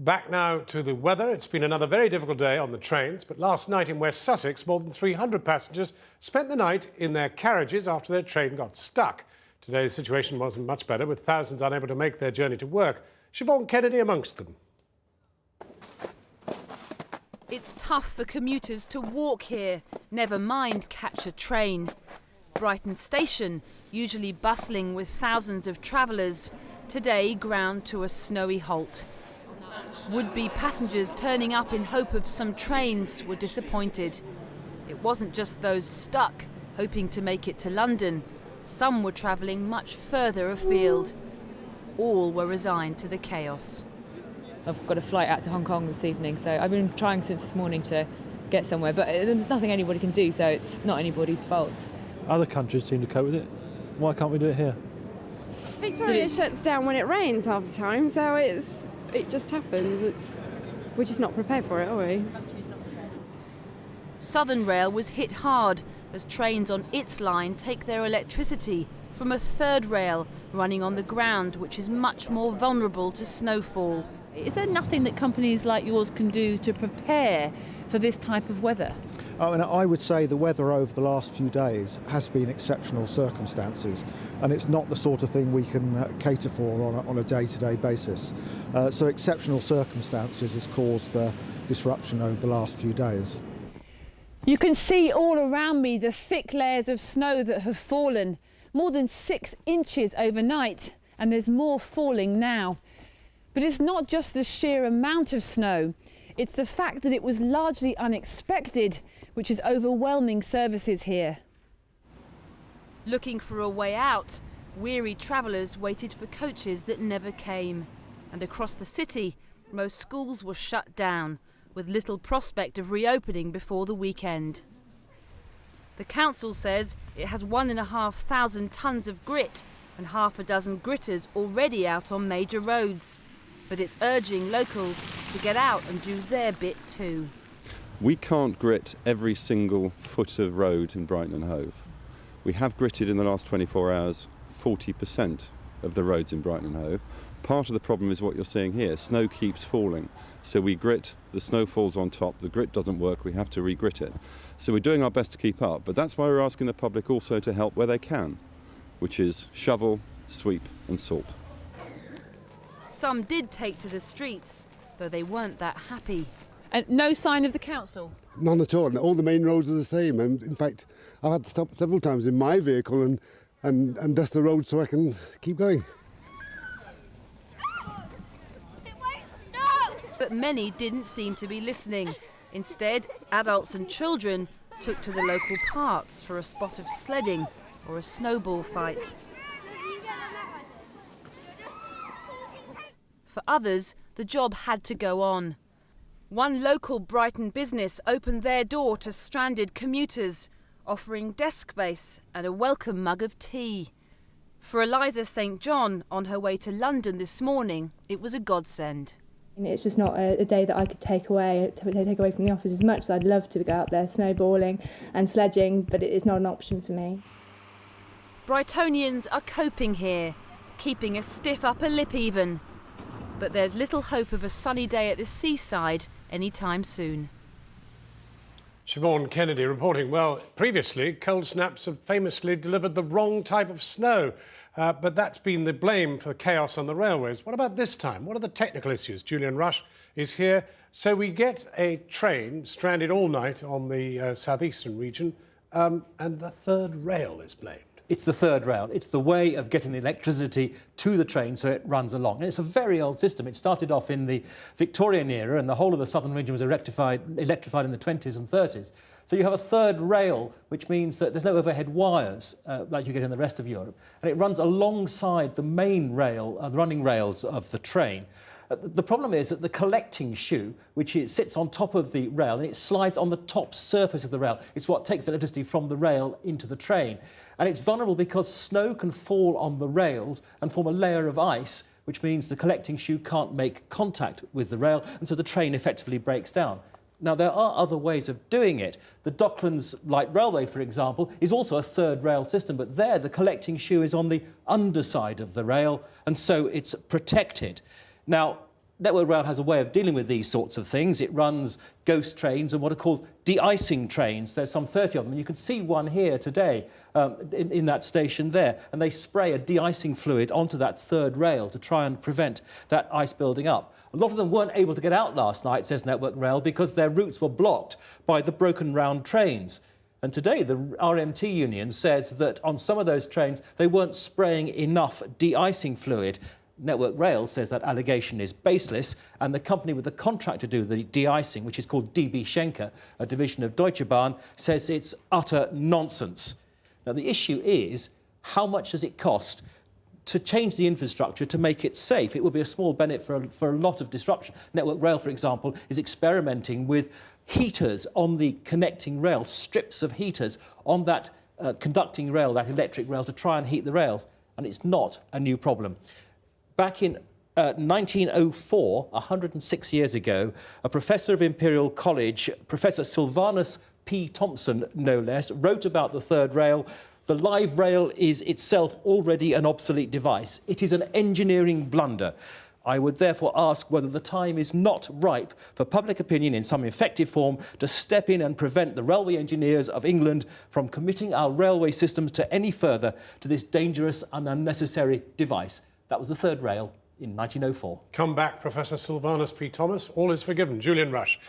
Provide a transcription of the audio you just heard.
Back now to the weather. It's been another very difficult day on the trains, but last night in West Sussex, more than 300 passengers spent the night in their carriages after their train got stuck. Today's situation wasn't much better, with thousands unable to make their journey to work. Siobhan Kennedy amongst them. It's tough for commuters to walk here, never mind catch a train. Brighton Station, usually bustling with thousands of travellers, today ground to a snowy halt. Would-be passengers turning up in hope of some trains were disappointed. It wasn't just those stuck, hoping to make it to London. Some were travelling much further afield. All were resigned to the chaos. I've got a flight out to Hong Kong this evening, so I've been trying since this morning to get somewhere, but there's nothing anybody can do, so it's not anybody's fault. Other countries seem to cope with it. Why can't we do it here? Victoria shuts down when it rains half the time, so it just happens. We're just not prepared for it, are we? Southern Rail was hit hard as trains on its line take their electricity from a third rail running on the ground, which is much more vulnerable to snowfall. Is there nothing that companies like yours can do to prepare for this type of weather? And I would say the weather over the last few days has been exceptional circumstances, and it's not the sort of thing we can cater for on a day-to-day basis. So exceptional circumstances has caused the disruption over the last few days. You can see all around me the thick layers of snow that have fallen, more than 6 inches overnight, and there's more falling now. But it's not just the sheer amount of snow, it's the fact that it was largely unexpected, which is overwhelming services here. Looking for a way out, weary travellers waited for coaches that never came. And across the city, most schools were shut down, with little prospect of reopening before the weekend. The council says it has 1,500 tonnes of grit and half a dozen gritters already out on major roads. But it's urging locals to get out and do their bit too. We can't grit every single foot of road in Brighton and Hove. We have gritted in the last 24 hours 40% of the roads in Brighton and Hove. Part of the problem is what you're seeing here. Snow keeps falling. So we grit, the snow falls on top, the grit doesn't work, we have to re-grit it. So we're doing our best to keep up, but that's why we're asking the public also to help where they can, which is shovel, sweep and salt. Some did take to the streets, though they weren't that happy. And no sign of the council? None at all. All the main roads are the same. And in fact, I've had to stop several times in my vehicle and dust the road so I can keep going. But many didn't seem to be listening. Instead, adults and children took to the local parks for a spot of sledding or a snowball fight. For others, the job had to go on. One local Brighton business opened their door to stranded commuters, offering desk space and a welcome mug of tea. For Eliza St John, on her way to London this morning, it was a godsend. It's just not a day that I could take away from the office, as much as I'd love to go out there snowballing and sledging, but it is not an option for me. Brightonians are coping here, keeping a stiff upper lip even. But there's little hope of a sunny day at the seaside anytime soon. Siobhan Kennedy reporting. Well, previously, cold snaps have famously delivered the wrong type of snow, but that's been the blame for chaos on the railways. What about this time? What are the technical issues? Julian Rush is here. So we get a train stranded all night on the southeastern region, and the third rail is blamed. It's the third rail. It's the way of getting the electricity to the train so it runs along. And it's a very old system. It started off in the Victorian era, and the whole of the southern region was electrified in the 20s and 30s. So you have a third rail, which means that there's no overhead wires like you get in the rest of Europe. And it runs alongside the main rail, the running rails of the train. The problem is that the collecting shoe, which sits on top of the rail, and it slides on the top surface of the rail. It's what takes the electricity from the rail into the train. And it's vulnerable because snow can fall on the rails and form a layer of ice, which means the collecting shoe can't make contact with the rail, and so the train effectively breaks down. Now, there are other ways of doing it. The Docklands Light Railway, for example, is also a third rail system, but there the collecting shoe is on the underside of the rail, and so it's protected. Now, Network Rail has a way of dealing with these sorts of things. It runs ghost trains and what are called de-icing trains. There's some 30 of them, and you can see one here today in that station there. And they spray a de-icing fluid onto that third rail to try and prevent that ice building up. A lot of them weren't able to get out last night, says Network Rail, because their routes were blocked by the broken round trains. And today, the RMT union says that on some of those trains, they weren't spraying enough de-icing fluid. Network Rail says that allegation is baseless, and the company with the contract to do the de-icing, which is called DB Schenker, a division of Deutsche Bahn, says it's utter nonsense. Now, the issue is, how much does it cost to change the infrastructure to make it safe? It will be a small benefit for a lot of disruption. Network Rail, for example, is experimenting with heaters on the connecting rail, strips of heaters on that conducting rail, that electric rail, to try and heat the rails, and it's not a new problem. Back in 1904, 106 years ago, a professor of Imperial College, Professor Sylvanus P. Thompson, no less, wrote about the third rail. The live rail is itself already an obsolete device. It is an engineering blunder. I would therefore ask whether the time is not ripe for public opinion in some effective form to step in and prevent the railway engineers of England from committing our railway systems to any further to this dangerous and unnecessary device. That was the third rail in 1904. Come back, Professor Sylvanus P. Thomas. All is forgiven. Julian Rush.